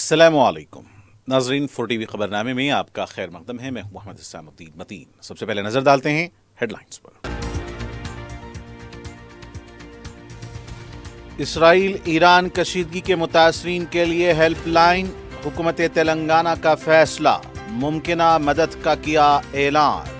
अस्सलामु अलैकुम नाजरीन, 4 TV खबर नामे में आपका खैर मकदम है। मैं मोहम्मद इस्लामुद्दीन मतीन। सबसे पहले नजर डालते हैं हेडलाइंस पर। इसराइल ईरान कशीदगी के मुतासरीन के लिए हेल्पलाइन, हुकूमत तेलंगाना का फैसला, मुमकिना मदद का किया ऐलान।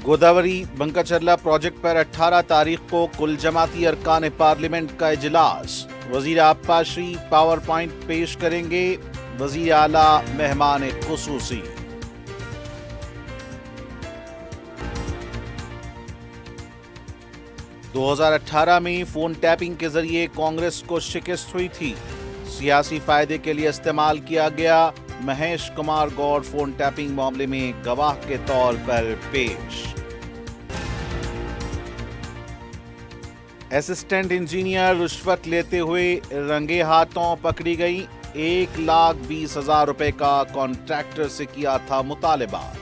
गोदावरी बंकाचरला प्रोजेक्ट पर 18 तारीख को कुल जमाती अरकान पार्लियामेंट का इजलास। वजीर आबपाशी पावर पॉइंट पेश करेंगे, वजीर आला मेहमान खुसूसी। – 2018 में फोन टैपिंग के जरिए कांग्रेस को शिकस्त हुई थी, सियासी फायदे के लिए इस्तेमाल किया गया। महेश कुमार गौड़ फोन टैपिंग मामले में गवाह के तौर पर पेश। असिस्टेंट इंजीनियर रिश्वत लेते हुए रंगे हाथों पकड़ी गई। 1,20,000 रुपए का कॉन्ट्रैक्टर से किया था मुतालबा।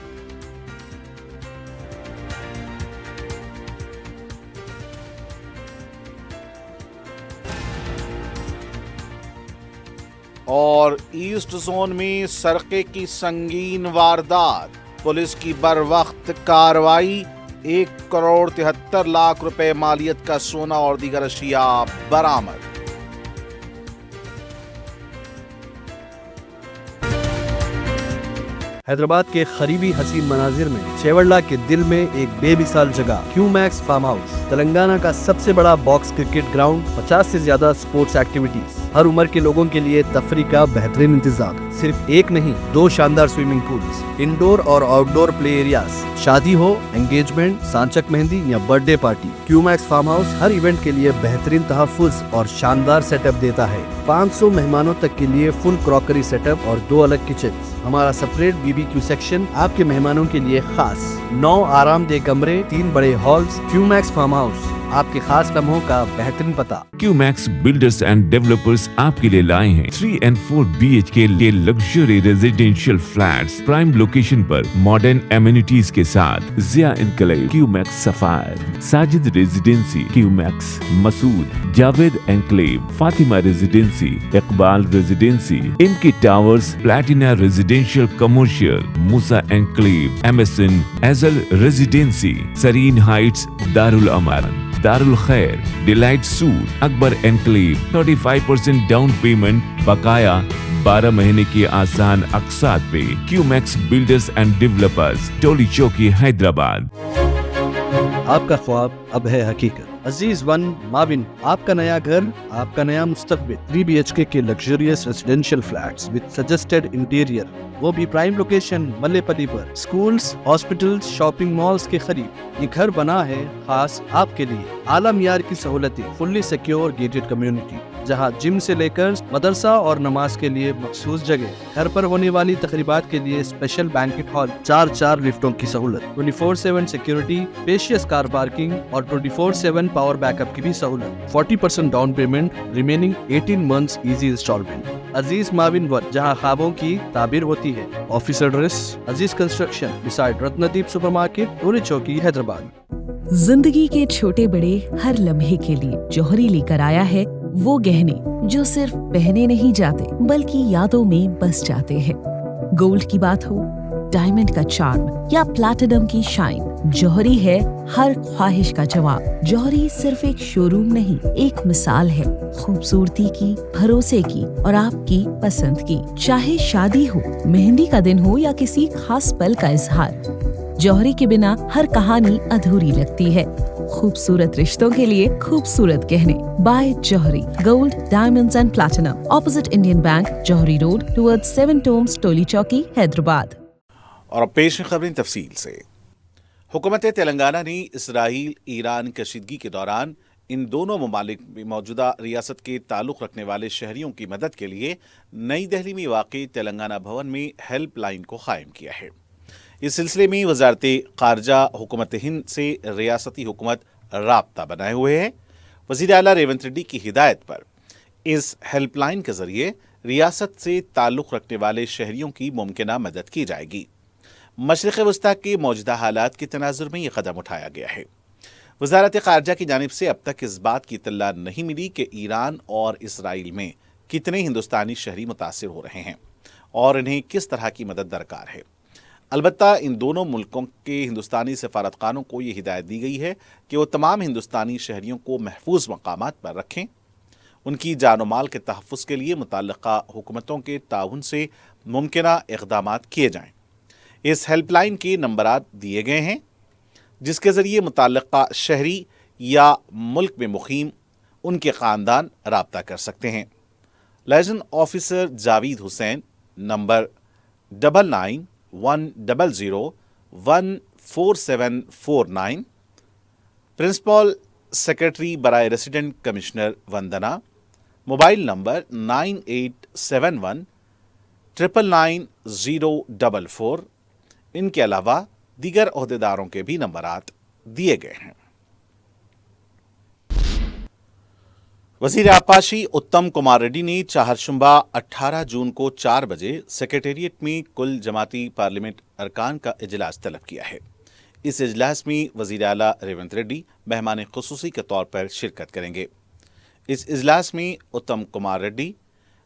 और ईस्ट जोन में सरके की संगीन वारदात, पुलिस की बरवक्त कार्रवाई। 1,73,00,000 रुपए मालियत का सोना और दीगर अशिया बरामद। हैदराबाद के करीबी हसीन मनाजिर में चेवड़ला के दिल में एक बेमिसाल जगह क्यूमैक्स फार्म हाउस, तेलंगाना का सबसे बड़ा बॉक्स क्रिकेट ग्राउंड, 50 से ज्यादा स्पोर्ट्स एक्टिविटीज, हर उम्र के लोगों के लिए तफरी का बेहतरीन इंतजाम। सिर्फ एक नहीं, 2 शानदार स्विमिंग पूल्स, इंडोर और आउटडोर प्ले एरियाज। शादी हो, एंगेजमेंट, सांचक मेहंदी या birthday party, Qmax farmhouse हर इवेंट के लिए बेहतरीन तहफ्फुज़ और शानदार सेटअप देता है। 500 मेहमानों तक के लिए फुल क्रॉकरी सेटअप और 2 अलग किचन। हमारा सेपरेट BBQ सेक्शन आपके मेहमानों के लिए खास। 9 आरामदेह कमरे, 3 बड़े हॉल्स। क्यूमैक्स फार्म हाउस, आपके खास लम्हों का बेहतरीन पता। क्यूमैक्स बिल्डर्स एंड डेवलपर्स आपके लिए लाए हैं 3 and 4 BHK के luxury residential flats, prime location पर मॉडर्न एमिनिटीज के साथ। Zia enclave, Qmax sapphire, Sajid residency, Qmax Masood, Javed enclave, Fatima residency, Iqbal residency, इनकी towers, platina residential commercial, Musa enclave, MSN एजल residency, Sareen heights, Darul Amaran, Darul Khair, delight suite, Akbar enclave. 35% down payment, बकाया 12 महीने की आसान अकसात पे। Qmax builders and developers, Toli Chowki, Hyderabad. आपका ख्वाब अब है हकीकत। अजीज वन माविन, आपका नया घर, आपका नया मुस्तकबिल। 3 BHK के luxurious residential flats with suggested interior, वो भी प्राइम लोकेशन मल्लेपल्ली पर। स्कूल्स, हॉस्पिटल्स, शॉपिंग मॉल्स के करीब ये घर बना है खास आपके लिए। आला मियार की सहूलतें, फुल्ली सिक्योर गेटेड कम्युनिटी, जहां जिम से लेकर मदरसा और नमाज के लिए मखसूस जगह। घर पर होने वाली तकरीबात के लिए स्पेशल बैंकेट हॉल, 4 लिफ्टों की सहूलत, 24/7 सिक्योरिटी, स्पेशियस कार पार्किंग और 24/7 पावर बैकअप की भी सहूलत। 40% down payment, remaining 18 months easy instalment. Aziz माविन वन, जहां ख्वाबों की ताबीर होती है। Office address Aziz construction beside Ratnadeep supermarket, Toli Chowki, Hyderabad. जिंदगी के छोटे बड़े हर लम्हे के लिए जौहरी लेकर आया है वो गहने जो सिर्फ पहने नहीं जाते बल्कि यादों में बस जाते हैं। गोल्ड की बात हो, डायमंड का चार्म या प्लैटिनम की शाइन, जौहरी है हर ख्वाहिश का जवाब। जौहरी सिर्फ एक शोरूम नहीं, एक मिसाल है खूबसूरती की, भरोसे की और आपकी पसंद की। चाहे शादी हो, मेहंदी का दिन हो या किसी खास पल का इजहार, जौहरी के बिना हर कहानी अधूरी लगती है। खूबसूरत रिश्तों के लिए खूबसूरत गहने by Johari, gold, diamonds and platinum, opposite Indian bank, Johari road, towards 7 tombs, Toli Chowki, Hyderabad. और अब पेश खबरें तफसील से। हुकूमत तेलंगाना ने इसराइल ईरान कशीदगी के दौरान इन दोनों ममालिक में मौजूदा रियासत के ताल्लुक़ रखने वाले शहरियों की मदद के लिए नई दिल्ली में वाक़ई तेलंगाना भवन में हेल्पलाइन को कायम किया है। इस सिलसिले में वजारत ख़ारजा हुकूमत हिंद से रियासती हुकूमत राब्ता बनाए हुए है। वज़ीर आला रेवंत रेड्डी की हिदायत पर इस हेल्पलाइन के जरिए रियासत से ताल्लुक़ रखने वाले शहरियों की मुमकिना मदद की जाएगी। मशरिक़ वस्ता के मौजूदा हालात के तनाजुर में यह कदम उठाया गया है। वज़ारत ख़ारजा की जानिब से अब तक इस बात की इत्तला नहीं मिली कि ईरान और इसराइल में कितने हिंदुस्तानी शहरी मुतासिर हो रहे हैं और इन्हें किस तरह की मदद दरकार है। अलबत्ता इन दोनों मुल्कों के हिंदुस्तानी सफारतखानों को ये हिदायत दी गई है कि वो तमाम हिंदुस्तानी शहरियों को महफूज मकामात पर रखें। उनकी जान माल के तहफ़्फ़ुज़ के लिए मुतल्लिक़ा हुकूमतों के ताउन से मुमकिना इक़दामात किए जाएँ। इस हेल्पलाइन के नंबरात दिए गए हैं जिसके ज़रिए मुतल्लिक़ा शहरी या मुल्क में मुक़ीम उनके ख़ानदान राब्ता कर सकते हैं। Liaison officer Javed Hussain number 9910014749, principal secretary बराए resident commissioner Vandana, mobile number 9871999044। इनके अलावा दीगर ओहदेदारों के भी नंबरात दिए गए हैं। वज़ीर आपाशी उत्तम कुमार रेड्डी ने चाहरशुम्बा 18 जून को 4 बजे सेक्रेटेरिएट में कुल जमाती पार्लियामेंट अरकान का इजलास तलब किया है। इस इजलास में वज़ीर आला रेवंत रेड्डी मेहमान ख़ुसूसी के तौर पर शिरकत करेंगे। इस इजलास में उत्तम कुमार रेड्डी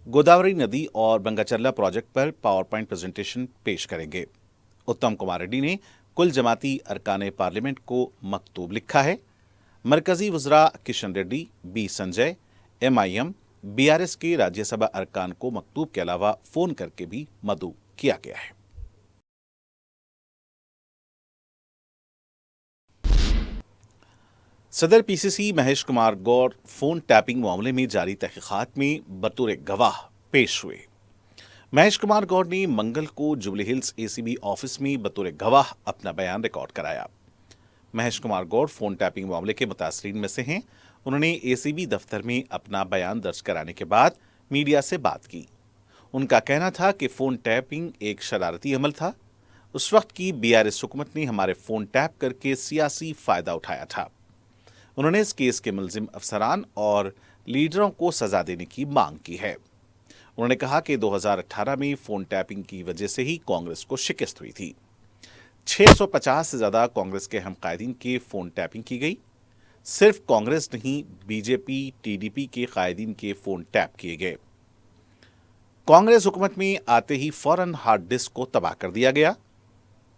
गोदावरी नदी और बंगाचरला प्रोजेक्ट पर पावर पॉइंट प्रेजेंटेशन पेश करेंगे। उत्तम कुमार रेड्डी ने कुल जमाती अरकान पार्लियामेंट को मकतूब लिखा है। मरकजी वज़रा Kishan Reddy, B Sanjay, MIM, BRS के राज्यसभा अरकान को मकतूब के अलावा फ़ोन करके भी मदऊ किया गया है। सदर PCC महेश कुमार गौर फ़ोन टैपिंग मामले में जारी तहक़ीक़ात में बतौर गवाह पेश हुए। महेश कुमार गौर ने मंगल को जुबली हिल्स ACB ऑफिस में बतौर गवाह अपना बयान रिकॉर्ड कराया। महेश कुमार गौर फ़ोन टैपिंग मामले के मुतासरीन में से हैं। उन्होंने ACB दफ्तर में अपना बयान दर्ज कराने के बाद मीडिया से बात की। उनका कहना था कि फ़ोन टैपिंग एक शरारती अमल था। उस वक्त की BRS हुकूमत ने हमारे फ़ोन टैप करके सियासी फ़ायदा उठाया था। उन्होंने इस केस के मुलजिम अफसरान और लीडरों को सज़ा देने की मांग की है। उन्होंने कहा कि 2018 में फ़ोन टैपिंग की वजह से ही कांग्रेस को शिकस्त हुई थी। 650 से ज़्यादा कांग्रेस के हमकायदीन के फ़ोन टैपिंग की गई। सिर्फ कांग्रेस नहीं, BJP, TDP के कायदीन के फ़ोन टैप किए गए। कांग्रेस हुकूमत में आते ही फौरन हार्ड डिस्क को तबाह कर दिया गया।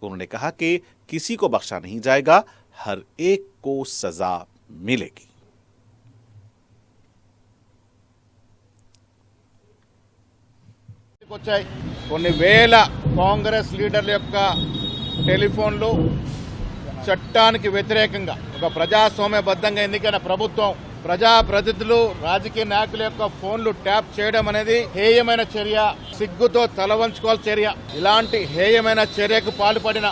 उन्होंने कहा कि किसी को बख्शा नहीं जाएगा, हर एक को सजा मिलेगी। వచ్చాయి కొన్ని వేల కాంగ్రెస్ లీడర్ల యొక్క టెలిఫోన్లు చట్టానికి వ్యతిరేకంగా ఒక ప్రజాస్వామ్యబద్ధంగా ఎన్నికైన ప్రభుత్వం ప్రజాప్రతినిధులు రాజకీయ నాయకుల యొక్క ఫోన్లు ట్యాప్ చేయడం అనేది హేయమైన చర్య, సిగ్గుతో తలవంచుకోవాల్సిన చర్య. ఇలాంటి హేయమైన చర్యకు పాల్పడిన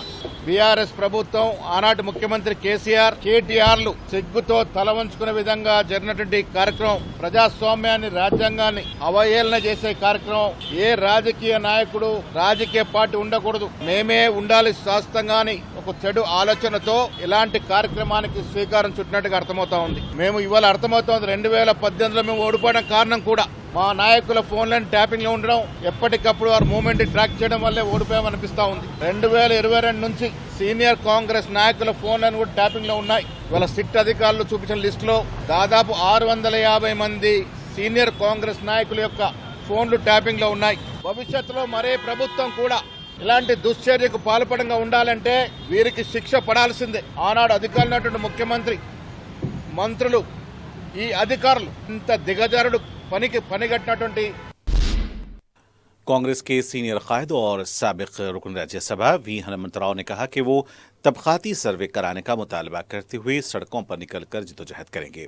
BRS ప్రభుత్వం, ఆనాటి ముఖ్యమంత్రి కేసీఆర్, KTRలు సిగ్గుతో తలవంచుకునే విధంగా జరిగినటువంటి కార్యక్రమం, ప్రజాస్వామ్యాన్ని, రాజ్యాంగాన్ని అవహేళన చేసే కార్యక్రమం. ఏ రాజకీయ నాయకుడు, రాజకీయ పార్టీ ఉండకూడదు, మేమే ఉండాలి శాస్త్రంగాని ఒక చెడు ఆలోచనతో ఇలాంటి కార్యక్రమానికి శ్రీకారం చుట్టినట్టుగా అర్థమవుతా ఉంది. మేము ఇవాళ అర్థమవుతోంది 2018లో మేము ఓడిపోవడం కారణం కూడా మా నాయకుల ఫోన్లను ట్యాపింగ్ లో ఉండడం, ఎప్పటికప్పుడు వారి మూవ్మెంట్ ట్రాక్ చేయడం వల్లే ఓడిపోయామనిపిస్తా ఉంది. 2022 నుంచి సీనియర్ కాంగ్రెస్ నాయకుల ఫోన్లను కూడా ట్యాపింగ్ లో ఉన్నాయి. ఇవాళ సిట్ అధికారులు చూపించిన లిస్టులో దాదాపు 650 మంది సీనియర్ కాంగ్రెస్ నాయకుల యొక్క ఫోన్లు ట్యాపింగ్ లో ఉన్నాయి. భవిష్యత్తులో మరే ప్రభుత్వం కూడా ఇలాంటి దుశ్చర్యకు పాల్పడంగా ఉండాలంటే వీరికి శిక్ష పడాల్సిందే. ఆనాడు అధికారులు ముఖ్యమంత్రి, మంత్రులు, ఈ అధికారులు ఇంత దిగజారుడు పనిగట్టినటువంటి कांग्रेस के सीनियर कायद और साबिक रुकन राज्यसभा V हनुमंत राव ने कहा कि वो तबकाती सर्वे कराने का मुतालबा करते हुए सड़कों पर निकलकर जिद्दोजहद करेंगे।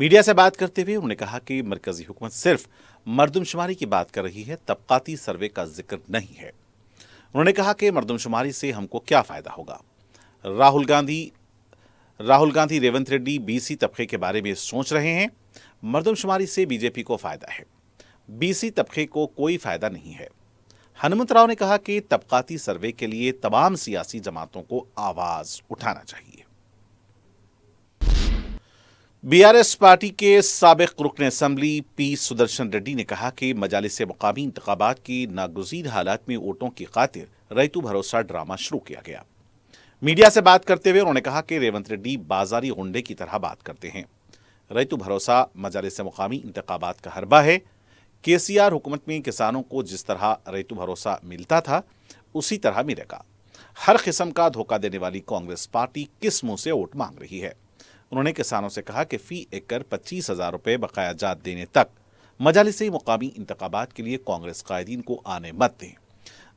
मीडिया से बात करते हुए उन्होंने कहा कि मरकजी हुकूमत सिर्फ मरदमशुमारी की बात कर रही है, तबकाती सर्वे का जिक्र नहीं है। उन्होंने कहा कि मरदमशुमारी से हमको क्या फ़ायदा होगा। राहुल गांधी रेवंत रेड्डी BC तबके के बारे में सोच रहे हैं। मरदमशुमारी से BJP को फ़ायदा है, BC तबके को कोई फ़ायदा नहीं है। हनुमंत राव ने कहा कि तबकाती सर्वे के लिए तमाम सियासी जमातों को आवाज़ उठाना चाहिए। बीआरएस पार्टी के साबिक रुकन असम्बली पी सुदर्शन रेड्डी ने कहा कि मजालिस मुकामी इंतखाबात की नागुज़ीर हालात में वोटों की खातिर रैतु भरोसा ड्रामा शुरू किया गया। मीडिया से बात करते हुए उन्होंने कहा कि रेवंत रेड्डी बाजारी गुंडे की तरह बात करते हैं। रैतु भरोसा मजालिस मुकामी इंतखाबात का हरबा है। केसीआर हुकूमत में किसानों को जिस तरह रैतु भरोसा मिलता था उसी तरह मिलेगा। हर किस्म का धोखा देने वाली कांग्रेस पार्टी किस मुंह से वोट मांग रही है। उन्होंने किसानों से कहा कि फी एकड़ 25,000 रुपए बकाया जात देने तक मजालिस मुकामी इंतखाबात के लिए कांग्रेस कायदीन को आने मत दें।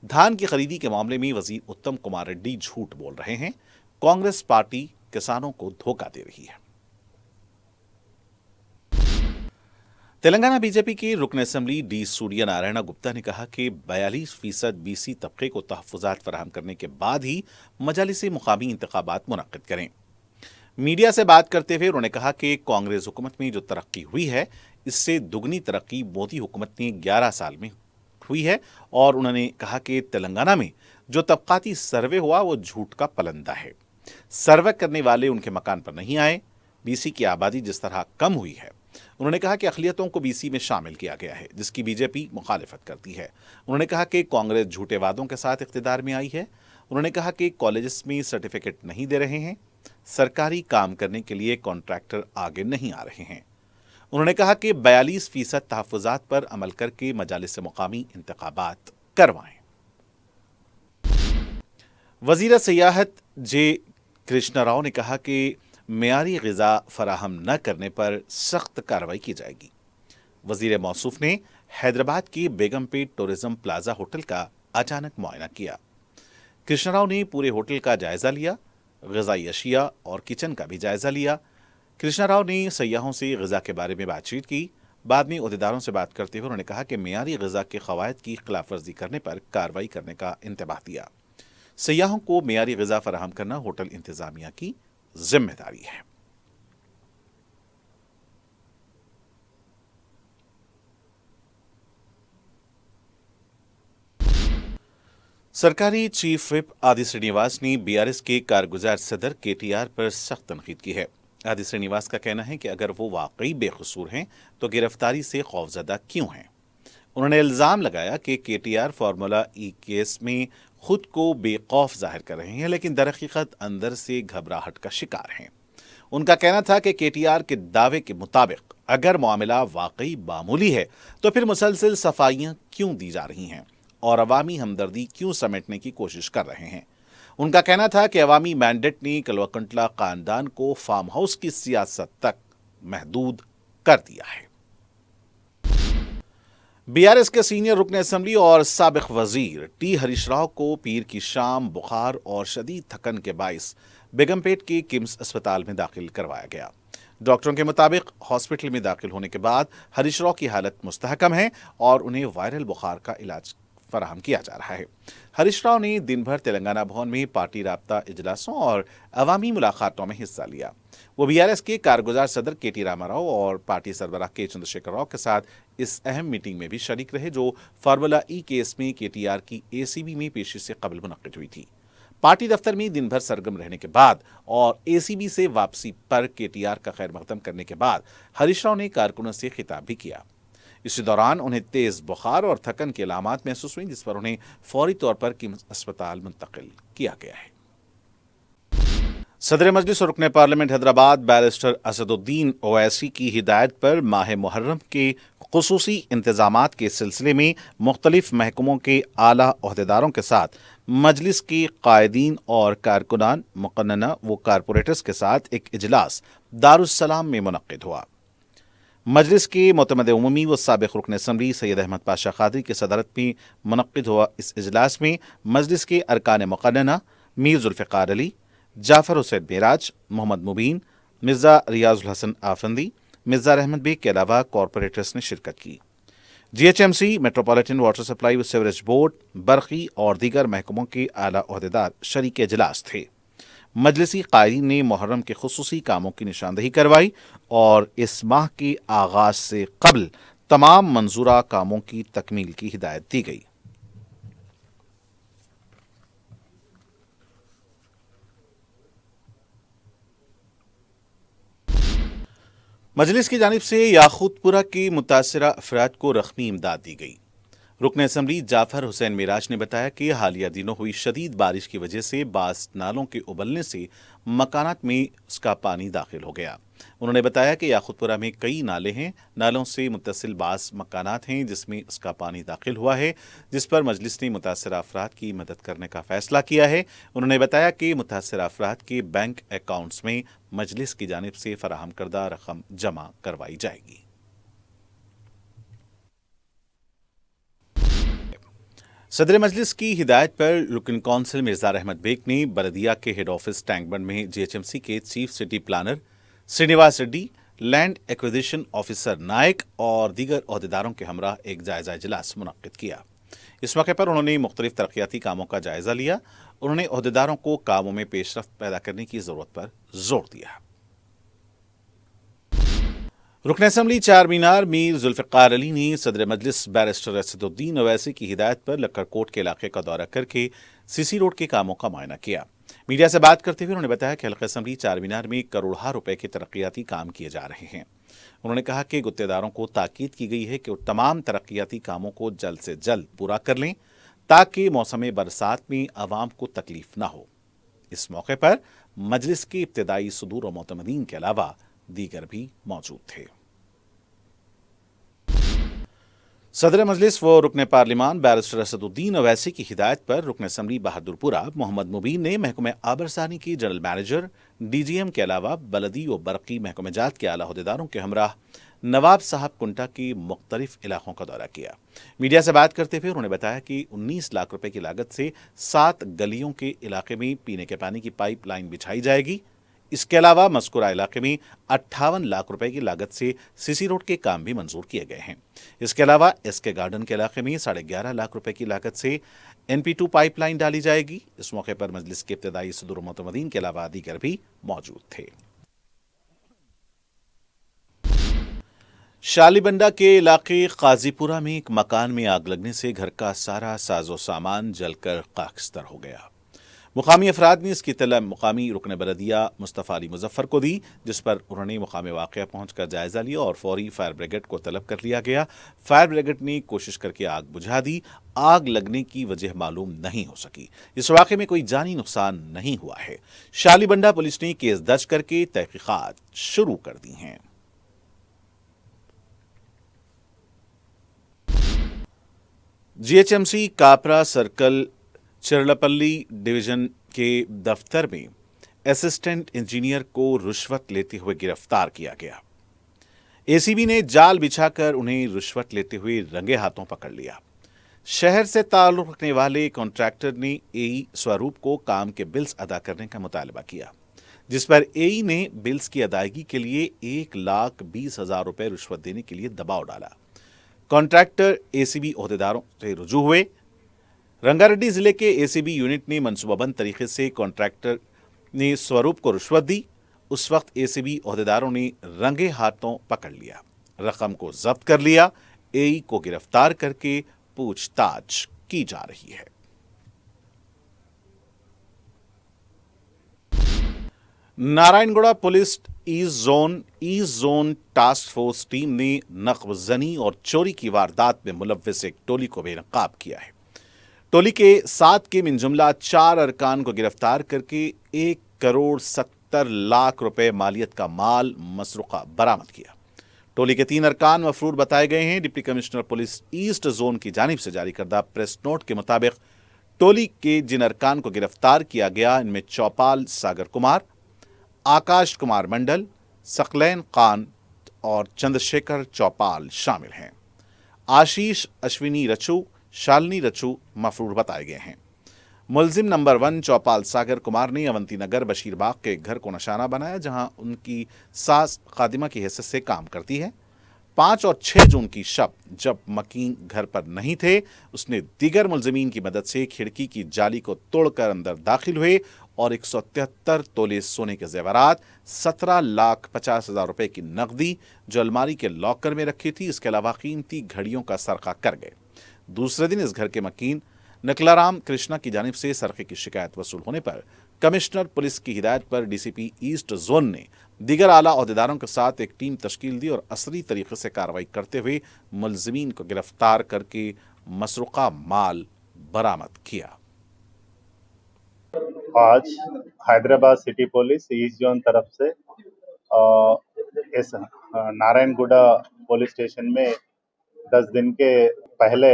धान की खरीदी के मामले में वजीर उत्तम कुमार रेड्डी झूठ बोल रहे हैं। कांग्रेस पार्टी किसानों को धोखा दे रही है। तेलंगाना बीजेपी के रुकन असम्बली डी सूर्य नारायण गुप्ता ने कहा कि 42% बीसी तबके को तहफ़्फ़ुज़ात फराहम करने के बाद ही मजालिस मुकामी इंतखाबात मुनक़्क़िद करें। मीडिया से बात करते हुए उन्होंने कहा कि कांग्रेस हुकूमत में जो तरक्की हुई है इससे दुगनी तरक्की मोदी हुकूमत ने 11 साल में हुई है। और उन्होंने कहा कि तेलंगाना में जो तबकाती सर्वे हुआ वो झूठ का पलंदा है। सर्वे करने वाले उनके मकान पर नहीं आए। बीसी की आबादी जिस तरह कम हुई है, उन्होंने कहा कि अक़लियतों को बीसी में शामिल किया गया है जिसकी बीजेपी मुखालिफत करती है। उन्होंने कहा कि कांग्रेस झूठे वादों के साथ इक़्तिदार में आई है। उन्होंने कहा कि कॉलेजेस में सर्टिफिकेट नहीं दे रहे हैं, सरकारी काम करने के लिए कॉन्ट्रैक्टर आगे नहीं आ रहे हैं। उन्होंने कहा कि 42% तहफ़्फ़ुज़ात पर अमल करके मजालिस मुकामी इंतखाबात करवाएं। वज़ीर सियाहत जे कृष्णा राव ने कहा कि मेयारी ग़िज़ा फराहम न करने पर सख्त कार्रवाई की जाएगी। वज़ीर मौसूफ ने हैदराबाद के बेगमपेट टूरिज्म प्लाजा होटल का अचानक मुआयना किया। कृष्णा राव ने पूरे होटल का जायजा लिया, ग़िज़ाई अशिया और किचन का भी जायजा लिया। कृष्णा राव ने सयाहों से ग़िज़ा के बारे में बातचीत की। बाद में अहदेदारों से बात करते हुए उन्होंने कहा कि मेयारी ग़िज़ा के क़वायद की खिलाफ वर्जी करने पर कार्रवाई करने का इंतबाह दिया। सयाहों को मेयारी ग़िज़ा फराहम करना होटल इंतज़ामिया की जिम्मेदारी है। सरकारी चीफ व्हिप आदि श्रीनिवास ने बीआरएस के कारगुजार सदर केटीआर पर सख्त तनकीद की है। आदि श्रीनिवास का कहना है कि अगर वो वाकई बेकसूर हैं तो गिरफ्तारी से खौफजदा क्यों हैं। उन्होंने इल्ज़ाम लगाया कि केटीआर फार्मूला ई केस में खुद को बेखौफ जाहिर कर रहे हैं, लेकिन दरहकीकत अंदर से घबराहट का शिकार हैं। उनका कहना था कि केटीआर के दावे के मुताबिक अगर मामला वाकई मामूली है तो फिर मुसलसल सफाइयां क्यों दी जा रही हैं और अवामी हमदर्दी क्यों समेटने की कोशिश कर रहे हैं। उनका कहना था कि अवामी मैंडेट ने कलवाकुंटला खानदान को फार्म हाउस की सियासत तक महदूद कर दिया है। बीआरएस के सीनियर रुकन असम्बली और साबिक वजीर टी हरीश राव को पीर की शाम बुखार और शदीद थकन के बाइस बेगमपेट के किम्स अस्पताल में दाखिल करवाया गया। डॉक्टरों के मुताबिक हॉस्पिटल में दाखिल होने के बाद हरीश राव की हालत मुस्तहकम है और उन्हें वायरल बुखार का इलाज फराहम किया जा रहा है। हरीश राव ने दिन भर तेलंगाना भवन में पार्टी राब्ता इजलासों और अवामी मुलाकातों में हिस्सा लिया। वो बीआरएस के कारगुजार सदर केटी रामाराव और पार्टी सरबराह के चंद्रशेखर राव के साथ इस अहम मीटिंग में भी शरीक रहे जो फार्मूला ई केस में केटीआर की एसीबी में पेशी से कबल मुनक्किद हुई थी। पार्टी दफ्तर में दिन भर सरगर्म रहने के बाद और एसीबी से वापसी पर केटीआर का खैर मकदम करने के बाद हरीश राव ने कारकुनों से खिताब भी किया। इसी दौरान उन्हें तेज बुखार और थकन की अलामात महसूस हुई, जिस पर उन्हें फौरी तौर पर किम्स अस्पताल मुंतकिल किया गया है। सदर मजलिस और रुकने पार्लियामेंट हैदराबाद बैरिस्टर असदुद्दीन ओवैसी की हिदायत पर माह मुहर्रम के खुसूसी इंतजामात के सिलसिले में मुख्तलिफ महकमों के आला ओहदेदारों के साथ मजलिस के कायदीन और कारकुनान मुकन्नना व कारपोरेटर्स के साथ एक इजलास दारुस्सलाम में मुनक्किद हुआ। मजलिस के मोतमद उमूमी व साबिक़ रुकन असम्बली सैयद अहमद पाशा कादरी की सदारत में मुनक्किद हुआ इस इजलास में मजलिस के अरकान मुकन्नना मीर जुल्फ़िकार अली, जाफ़र हुसैन मेराज, मोहम्मद मुबीन, मिर्ज़ा रियाजुल हसन आफंदी, मिर्ज़ा रहमत बेग के अलावा कॉरपोरेटर्स ने शिरकत की। जीएचएमसी, मेट्रोपॉलिटन वाटर सप्लाई व सीवरेज बोर्ड, बरक़ी और दीगर महकमों के आला ओहदेदार शरीक इजलास थे। मजलिसी कायदीन ने मुहर्रम के खुसूसी कामों की निशानदही करवाई और इस माह के आगाज से कबल तमाम मंजूरा कामों की तकमील की हिदायत दी गई। मजलिस की जानिब से याकूतपुरा के मुतासरा अफराद को रकमी इमदाद दी गई। रुकन असम्बली जाफर हुसैन मिराज ने बताया कि हालिया दिनों हुई शदीद बारिश की वजह से बास नालों के उबलने से मकानात में उसका पानी दाखिल हो गया। उन्होंने बताया कि याकूतपुरा में कई नाले हैं, नालों से मुत्तसिल बास मकानात हैं जिसमें उसका पानी दाखिल हुआ है, जिस पर मजलिस ने मुतासरा अफराद की मदद करने का फैसला किया है। उन्होंने बताया कि मुतासरा अफराद के बैंक अकाउंट्स में मजलिस की जानिब से फराहम करदा रकम जमा करवाई जाएगी। सदर मजलिस की हिदायत पर रुकन कौंसिल मिर्जार अहमद बेग ने बलदिया के हेड ऑफिस टैंकबंड में जीएचएमसी के chief city planner Srinivas Reddy, land acquisition officer Nayak और दीगर ओहदेदारों के हमरा एक जायजा इजलास मुनक्किद किया। इस मौके पर उन्होंने मुख्तलिफ तरक्याती कामों का जायजा लिया। उन्होंने ओहदेदारों को कामों में पेशरफ्त पैदा करने की जरूरत पर जोर दिया। रुकन असम्बली चार मीनार मीर जुल्फ़िकार अली ने सदर मजलिस बैरिस्टर असदुद्दीन अवैसी की हिदायत पर लक्कड़कोट के इलाके का दौरा करके सीसी रोड के कामों का मुआयना किया। मीडिया से बात करते हुए उन्होंने बताया कि हल्का असम्बली चार मीनार में करोड़ों रुपए के तरक्याती काम किए जा रहे हैं। उन्होंने कहा कि गुत्तेदारों को ताकीद की गई है कि वो तमाम तरक्याती कामों को जल्द से जल्द पूरा कर लें ताकि मौसम बरसात में आवाम को तकलीफ न हो। इस मौके पर मजलिस के इब्तदाई सुदूर और मोतमदीन के अलावा दीगर भी मौजूद थे। सदर मजलिस व रुकन पार्लिमान बैरिस्टर असदुद्दीन अवैसी की हिदायत पर रुकन असम्बली बहादुरपुरा मोहम्मद मुबीन ने महकमे आबरसानी की जनरल मैनेजर डीजीएम के अलावा बलदी व बरकी महकमेजात के आला अहदेदारों के हमरा नवाब साहब कुंटा की मुख्तलिफ इलाकों का दौरा किया। मीडिया से बात करते हुए उन्होंने बताया कि 19 लाख रुपए की लागत से 7 गलियों के इलाके में पीने के पानी की पाइप लाइन बिछाई जाएगी। इसके अलावा मस्कुरा इलाके में 58 लाख रुपए की लागत से सीसी रोड के काम भी मंजूर किए गए हैं। इसके अलावा एसके गार्डन के इलाके में 11.5 लाख रुपए की लागत से NP2 पाइपलाइन डाली जाएगी। इस मौके पर मजलिस के इब्तदाई सदर मोतमदीन के अलावा दीगर भी मौजूद थे। शालीबंडा के इलाके काजीपुरा में एक मकान में आग लगने से घर का सारा साजो सामान जलकर खाकस्तर हो गया। मुकामी अफराद ने इसकी तलब मुकामी रुकन बलदिया मुस्तफ़ा अली मुजफ्फर को दी, जिस पर उन्होंने मुकाम वाक़या पहुंचकर जायजा लिया और फौरी फायर ब्रिगेड को तलब कर लिया गया। फायर ब्रिगेड ने कोशिश करके आग बुझा दी। आग लगने की वजह मालूम नहीं हो सकी। इस वाक़े में कोई जानी नुकसान नहीं हुआ है। शालीबंडा पुलिस ने केस दर्ज करके तहकीकात शुरू कर दी हैं। जीएचएमसी कापरा सर्कल चिरलपल्ली डिवीजन के दफ्तर में असिस्टेंट इंजीनियर को रिश्वत लेते हुए गिरफ्तार किया गया। एसीबी ने जाल बिछाकर उन्हें रिश्वत लेते हुए रंगे हाथों पकड़ लिया। शहर से ताल्लुक रखने वाले कॉन्ट्रैक्टर ने एई स्वरूप को काम के बिल्स अदा करने का मुतालबा किया, जिस पर एई ने बिल्स की अदायगी के लिए 1,20,000 रुपए रिश्वत देने के लिए दबाव डाला। कॉन्ट्रैक्टर एसीबी ओहदेदारों से रुजू हुए। रंगारेड्डी जिले के एसीबी यूनिट ने मनसूबाबंद तरीके से कॉन्ट्रैक्टर ने स्वरूप को रिश्वत दी। उस वक्त एसीबी ओहदेदारों ने रंगे हाथों पकड़ लिया, रकम को जब्त कर लिया। एई को गिरफ्तार करके पूछताछ की जा रही है। Narayangarh police east zone task force team ने नक्बजनी और चोरी की वारदात में मुलव्विस एक टोली को बेनकाब किया है। टोली के 7 के मिन जुमला 4 अरकान को गिरफ्तार करके 1,70,00,000 रुपए मालियत का माल मसरूका बरामद किया। टोली के 3 अरकान मफरूर बताए गए हैं। Deputy commissioner police east zone की जानिब से जारी करदा प्रेस नोट के मुताबिक टोली के जिन अरकान को गिरफ्तार किया गया, इनमें चौपाल सागर कुमार, आकाश कुमार मंडल, सकलैन खान और चंद्रशेखर चौपाल शामिल हैं। आशीष अश्विनी रचू, शालिनी रचू मफरूर बताए गए हैं। मुलजिम नंबर 1 चौपाल सागर कुमार ने अवंती नगर बशीरबाग के घर को निशाना बनाया, जहां उनकी सास खादिमा की हैसियत से काम करती है। 5 और 6 जून की शब जब मकीन घर पर नहीं थे, उसने दीगर मुलजिमीन की मदद से खिड़की की जाली को तोड़कर अंदर दाखिल हुए और 173 तोले सोने के जेवरात, 17,50,000 रुपए की नकदी जो अलमारी के लॉकर में रखी थी, इसके अलावा कीमती घड़ियों का सरका कर गए। दूसरे दिन इस घर के मकीन नकलाराम कृष्णा की जानिब से सरके की शिकायत वसूल होने पर कमिश्नर पुलिस की हिदायत पर डीसीपी ईस्ट जोन ने दीगर आला अहदेदारों के साथ एक टीम तश्कील दी और असरी तरीके से कार्रवाई करते हुए मुलजिमीन को गिरफ्तार करके मसरूका माल बरामद किया। आज Hyderabad city police east zone तरफ से इस नारायणगुड़ा पुलिस स्टेशन में 10 दिन के पहले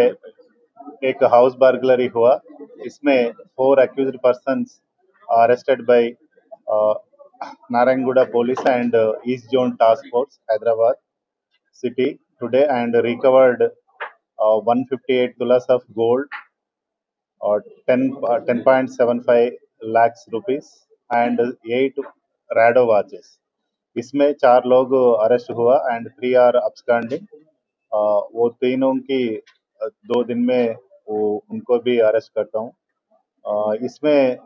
एक हाउस बर्गलरी हुआ। इसमें 4 accused persons arrested by Narayangуда Police and East Zone Task Force, Hyderabad City today, and recovered 158 tulas of gold, 10.75 lakhs rupees and 8 Rado watches. इसमें 4 लोग अरेस्ट हुआ एंड 3 आर absconding. वो तीनों की 2 दिन में उनको भी अरेस्ट करता हूँ। इसमें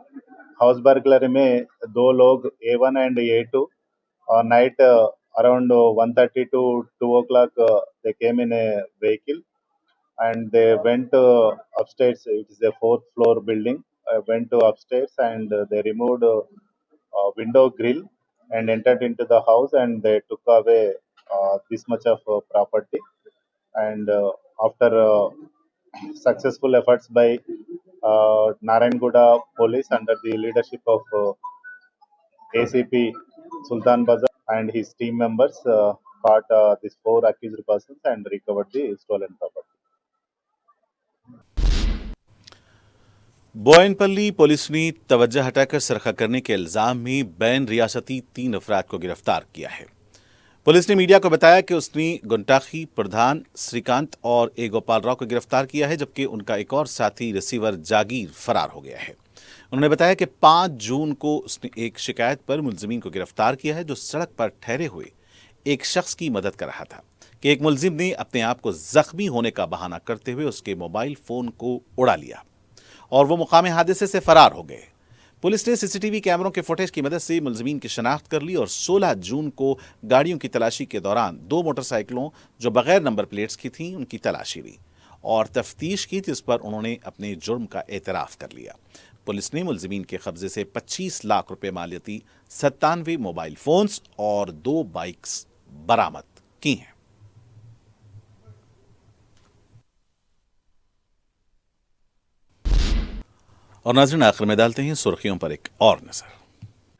हाउस बर्गलरी में 2 लोग A1 and A2 night around 1:30 to 2 o'clock they came in a vehicle and they went upstairs. It is a 4th floor building. Went to upstairs and they removed window grill and entered into the house and they took away this much of property. And after successful efforts by Narayangуда Police under the leadership of ACP Sultan Bazar and his team members caught these 4 accused persons and recovered the stolen property. Boinpally police ने तवज्जो हटाकर सरखा करने के इल्जाम में ban रियासती 3 अफराद को गिरफ्तार किया है। पुलिस ने मीडिया को बताया कि उसने गुंटाखी प्रधान श्रीकांत और ए गोपाल राव को गिरफ्तार किया है, जबकि उनका एक और साथी रिसीवर जागीर फरार हो गया है। उन्होंने बताया कि 5 जून को उसने एक शिकायत पर मुलजिमीन को गिरफ्तार किया है जो सड़क पर ठहरे हुए एक शख्स की मदद कर रहा था कि एक मुलजिम ने अपने आप को जख्मी होने का बहाना करते हुए उसके मोबाइल फोन को उड़ा लिया और वो मुकाम हादसे से फरार हो गए। पुलिस ने सीसीटीवी कैमरों के फुटेज की मदद से मुलजिमीन की शनाख्त कर ली और 16 जून को गाड़ियों की तलाशी के दौरान 2 मोटरसाइकिलों जो बगैर नंबर प्लेट्स की थीं उनकी तलाशी ली और तफ्तीश की, जिस पर उन्होंने अपने जुर्म का एतराफ़ कर लिया। पुलिस ने मुलजिमीन के कब्जे से 25 लाख रुपए मालियती 97 मोबाइल फोन्स और 2 बाइक्स बरामद की हैं। और नाज़रीन, आखिर में डालते हैं सुर्खियों पर एक और नजर।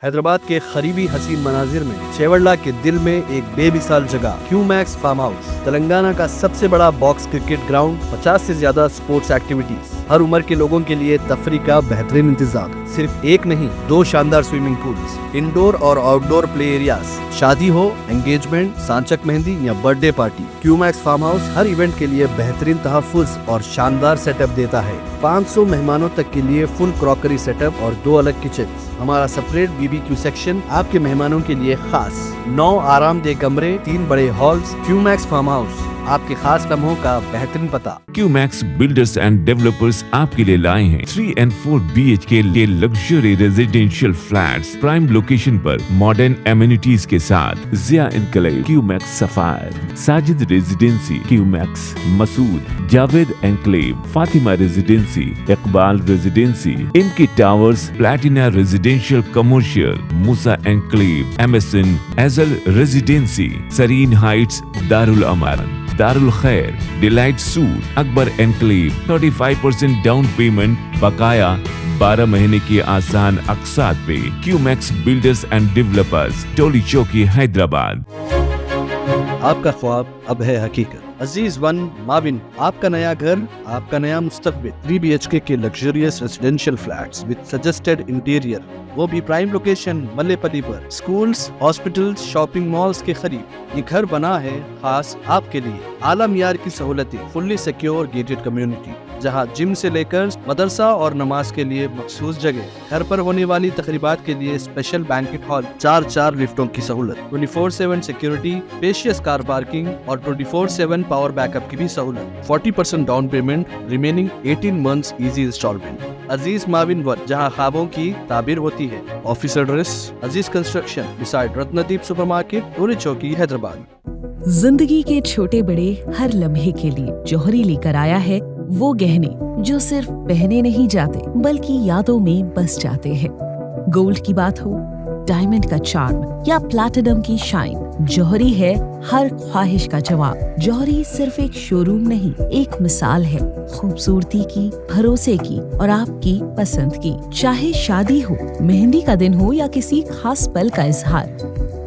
हैदराबाद के करीबी हसीन मनाजिर में चेवड़ला के दिल में एक बेमिसाल जगह क्यूमैक्स फार्म हाउस, तेलंगाना का सबसे बड़ा बॉक्स क्रिकेट ग्राउंड, 50 से ज्यादा स्पोर्ट्स एक्टिविटीज, हर उम्र के लोगों के लिए तफरी का बेहतरीन इंतजाम। सिर्फ एक नहीं, 2 शानदार स्विमिंग पूल्स, इंडोर और आउटडोर प्ले एरियाज। शादी हो, एंगेजमेंट, सांचक मेहंदी या birthday party, Qmax farmhouse हर इवेंट के लिए बेहतरीन तहफ़्फ़ुज़ और शानदार सेटअप देता है। 500 मेहमानों तक के लिए फुल क्रॉकरी सेटअप और 2 अलग किचन। हमारा सेपरेट BBQ सेक्शन आपके मेहमानों के लिए खास। 9 आरामदेह कमरे, 3 बड़े हॉल्स। क्यूमैक्स फार्म हाउस, आपके खास लम्हों का बेहतरीन पता। क्यूमैक्स बिल्डर्स एंड डेवलपर्स आपके लिए लाए हैं 3 and 4 BHK के luxury residential flats prime location पर मॉडर्न एमिनिटीज के साथ। Zia enclave, Qmax sapphire, Sajid residency, Qmax Masood, Javed enclave, Fatima residency, Iqbal residency, इनकी towers, platina residential commercial, Musa enclave, MSN एजल residency, Sareen heights, Darul Aman, Darul Khair, delight suite, Akbar enclave, 35% down payment, बकाया 12 महीने की आसान अक़सात पे। Qmax builders and developers, Toli Chowki, Hyderabad. आपका ख्वाब अब है हकीकत। अजीज वन माविन, आपका नया घर, आपका नया मुस्तकबिल। 3 BHK के luxurious residential flats with suggested interior, वो भी प्राइम लोकेशन मल्लेपल्ली पर। स्कूल्स, हॉस्पिटल्स, शॉपिंग मॉल्स के करीब। ये घर बना है खास आपके लिए। आला मियार की सहूलतें, फुल्ली सिक्योर गेटेड कम्युनिटी, जहां जिम से लेकर मदरसा और नमाज के लिए मखसूस जगह। घर पर होने वाली तकरीबात के लिए स्पेशल बैंकेट हॉल, 4 लिफ्टों की सहूलत, 24/7 सिक्योरिटी, स्पेशियस कार पार्किंग और 24/7 पावर बैकअप की भी सहूलत। 40% down payment, remaining 18 months easy instalment. Aziz माविन वन, जहां ख्वाबों की ताबीर होती है। Office address Aziz construction beside Ratnadeep supermarket, Toli Chowki, Hyderabad. जिंदगी के छोटे बड़े हर लम्हे के लिए जौहरी लेकर आया है वो गहने जो सिर्फ पहने नहीं जाते बल्कि यादों में बस जाते हैं। गोल्ड की बात हो, डायमंड का चार्म या प्लैटिनम की शाइन, जौहरी है हर ख्वाहिश का जवाब। जौहरी सिर्फ एक शोरूम नहीं, एक मिसाल है खूबसूरती की, भरोसे की और आपकी पसंद की। चाहे शादी हो, मेहंदी का दिन हो या किसी खास पल का इजहार,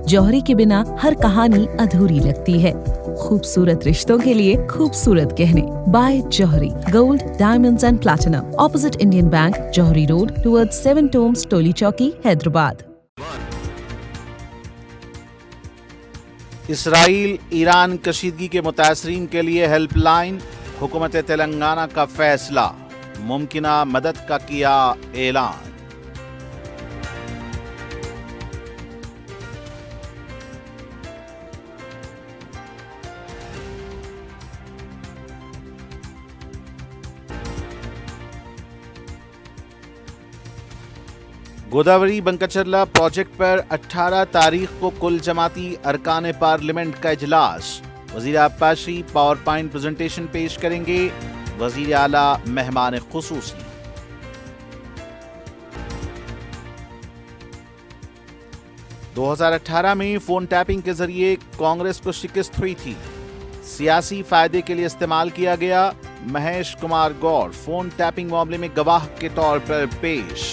जौहरी के बिना हर कहानी अधूरी लगती है। खूबसूरत रिश्तों के लिए खूबसूरत गहने by Johari, gold, diamonds and platinum, opposite Indian bank, Johari road, towards 7 tombs, Toli Chowki, Hyderabad. Israel Iran कशीदगी के मुतासरीन के लिए हेल्पलाइन, हुकूमत तेलंगाना का फैसला, मुमकिना मदद का किया ऐलान। गोदावरी बंकचरला प्रोजेक्ट पर 18 तारीख को कुल जमाती अरकान पार्लियामेंट का इजलास, वजीर आब्बासी पावर पॉइंट प्रेजेंटेशन पेश करेंगे, वजीर आला मेहमान खुसूसी। दो 2018 में फोन टैपिंग के जरिए कांग्रेस को शिकस्त हुई थी, सियासी फायदे के लिए इस्तेमाल किया गया। महेश कुमार गौड़ फोन टैपिंग मामले में गवाह के तौर पर पेश।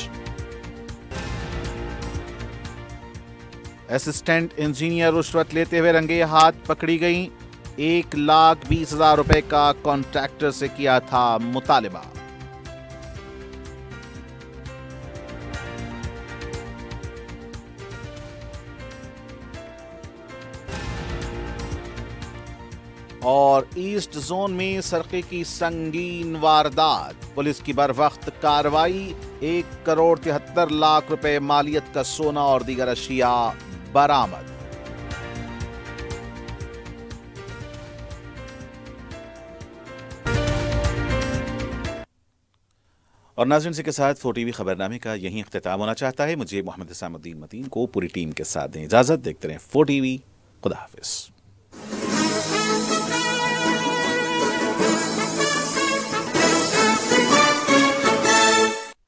असिस्टेंट इंजीनियर रिश्वत लेते हुए रंगे हाथ पकड़ी गई। 1,20,000 रुपए का कॉन्ट्रैक्टर से किया था मुतालिबा। और ईस्ट जोन में सरके की संगीन वारदात, पुलिस की बरवक्त कार्रवाई, 1,73,00,000 रुपए मालियत का सोना और दीगर अशिया बरामद। और नाज़रीन, इसी के साथ 4TV खबरनामे का यहीं इख्तिताम होना चाहता है। मुझे मोहम्मद इसामुद्दीन मतीन को पूरी टीम के साथ दें इजाजत। देखते रहें 4TV। खुदा हाफिज।